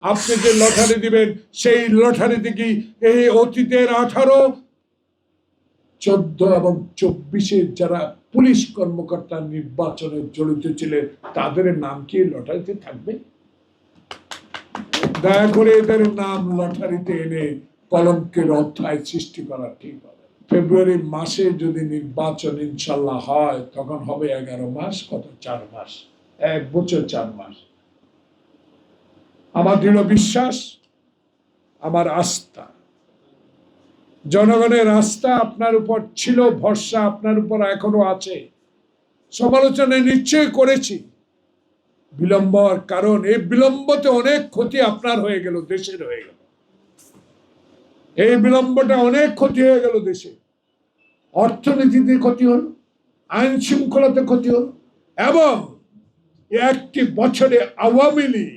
আপনি যে লটারি দিবেন সেই লটারিতে কি এই অতীতের 18, 14 এবং 24-এর যারা পুলিশ কর্মকর্তা নির্বাচনে জড়িত ছিলেন তাদের নাম কি লটারিতে থাকবে? দয়া করে এদের নাম লটারিতে এনে কলঙ্কের অধ্যায় সৃষ্টি করা ঠিক হবে। ফেব্রুয়ারি মাসে যদি নির্বাচন ইনশাল্লাহ হয় তখন হবে 11 মাস, কত 4 মাস, 1 বছর 4 মাস। আমার দৃঢ় বিশ্বাস, আমার আস্থা, জনগণের আস্থা আপনার উপর ছিল, ভরসা আপনার উপর এখনো আছে। সমালোচনা নিশ্চয় করেছি, বিলম্ব কারণ এই বিলম্বতে অনেক ক্ষতি আপনার হয়ে গেল, দেশের হয়ে গেল। এই বিলম্বটা অনেক ক্ষতি হয়ে গেল দেশে। অর্থনীতিতে ক্ষতি হল, আইন শৃঙ্খলাতে ক্ষতি হল, এবং একটি বছরে আওয়ামী লীগ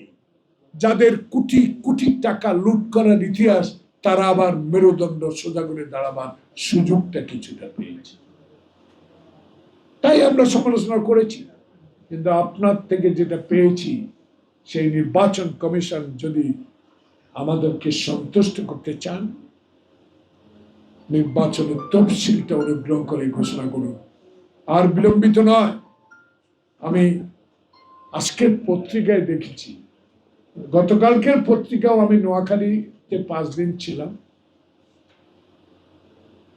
যাদের কোটি কোটি টাকা লুট করার ইতিহাস, তারা আবার মেরুদণ্ড সোজা করে দাঁড়াবার সুযোগটা কিছুটা পেয়েছে। তাই আমরা সমালোচনা করেছি, কিন্তু আপনার থেকে যেটা পেয়েছি, সেই নির্বাচন কমিশন যদি আমাদেরকে সন্তুষ্ট করতে চান, নির্বাচনের তফসিলটা অনুগ্রহ করে ঘোষণা করুন, আর বিলম্বিত নয়। আমি আজকের পত্রিকায় দেখেছি, গতকালকের পত্রিকাও, আমি নোয়াখালীতে 5 দিন ছিলাম,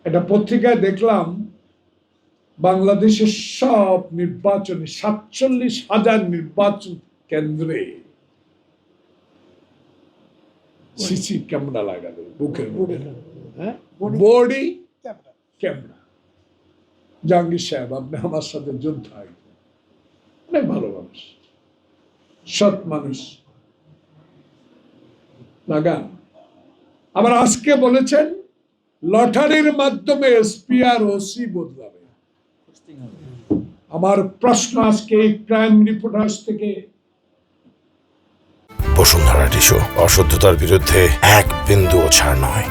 একটা পত্রিকায় দেখলাম বাংলাদেশের সব নির্বাচনে 47,000 নির্বাচন কেন্দ্রে সিসি ক্যামেরা লাগাবে, বুকের মধ্যে বডি ক্যামেরা। জাহাঙ্গীর সাহেব, আপনি আমার সাথে যোদ্ধা, অনেক ভালো মানুষ, সৎ মানুষ, লাগান। আবার আজকে বলেছেন লটারির মাধ্যমে এসপি আর ওসি বদলাবে। আমার প্রশ্ন আজকে এই ক্রাইম রিপোর্টার্স থেকে, বসুন্ধরা টিস্যু, অশুদ্ধতার বিরুদ্ধে এক বিন্দুও ছাড় নয়।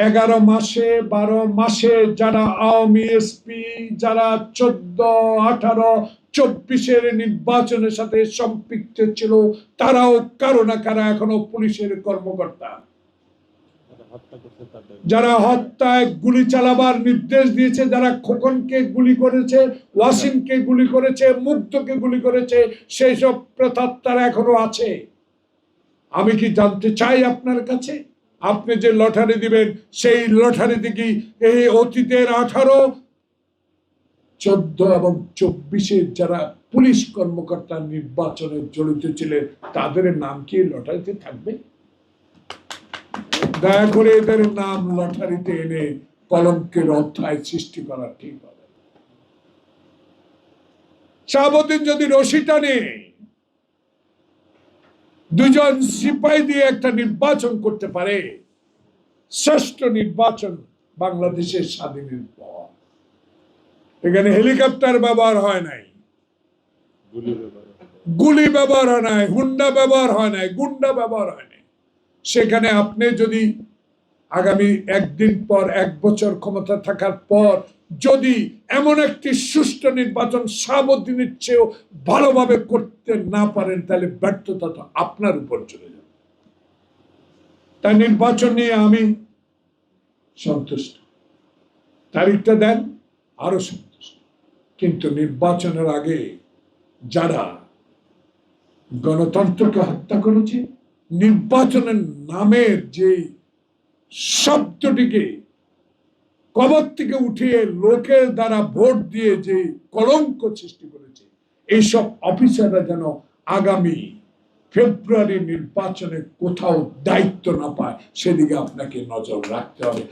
11 মাসে 12 মাসে যারা আওয়ামী এসপি, যারা 14, 18, 24-এর নির্বাচনের সাথে সম্পৃক্ত ছিল, তারাও কারো না কারো এখনো পুলিশের কর্মকর্তা। যারা হত্যায় গুলি চালাবার নির্দেশ দিয়েছে, যারা খোকনকে গুলি করেছে, ওয়াসিমকে গুলি করেছে, মুগ্ধকে গুলি করেছে, সেই সব প্রেতাত্মারা এখনো আছে। আমি কি জানতে চাই আপনার কাছে, আপনি যে লটারি দিবেন সেই লটারিতে কি এই অতীতের 18, 14 এবং 24-এর যারা পুলিশ কর্মকর্তা নির্বাচনে জড়িত ছিলেন তাদের নাম কি লটারিতে থাকবে? দয়া করে এদের নাম লটারিতে এনে কলঙ্কের অধ্যায় সৃষ্টি করা ঠিক হবে। শাহাবুদ্দিন যদি রশি টানে, 2 জন সিপাহী দিয়ে একটা নির্বাচন করতে পারে, শ্রেষ্ঠ নির্বাচন বাংলাদেশের স্বাধীনের পর। এখানে হেলিকপ্টার ব্যবহার হয় নাই, গুলি ব্যবহার হয় নাই, হুন্ডা ব্যবহার হয় নাই, গুন্ডা ব্যবহার হয় নাই। সেখানে আপনি যদি আগামী 1 দিন পর, 1 বছর ক্ষমতা থাকার পর যদি এমন একটি সুষ্ঠু নির্বাচন শাহাবুদ্দিনের চেয়েও ভালোভাবে করতে না পারেন, তাহলে ব্যর্থতা তো আপনার উপর চলে যাবে। তাই নির্বাচন নিয়ে আমি সন্তুষ্ট, তারিখটা দেন, আরো সন্তুষ্ট। কিন্তু নির্বাচনের আগে যারা গণতন্ত্রকে হত্যা করেছে, নির্বাচনের নামের যে শব্দটিকে কবর থেকে উঠিয়ে লোকের দ্বারা ভোট দিয়ে যে কলঙ্ক সৃষ্টি করেছে, এইসব অফিসাররা যেন আগামী ফেব্রুয়ারি নির্বাচনে কোথাও দায়িত্ব না পায়, সেদিকে আপনাকে নজর রাখতে হবে।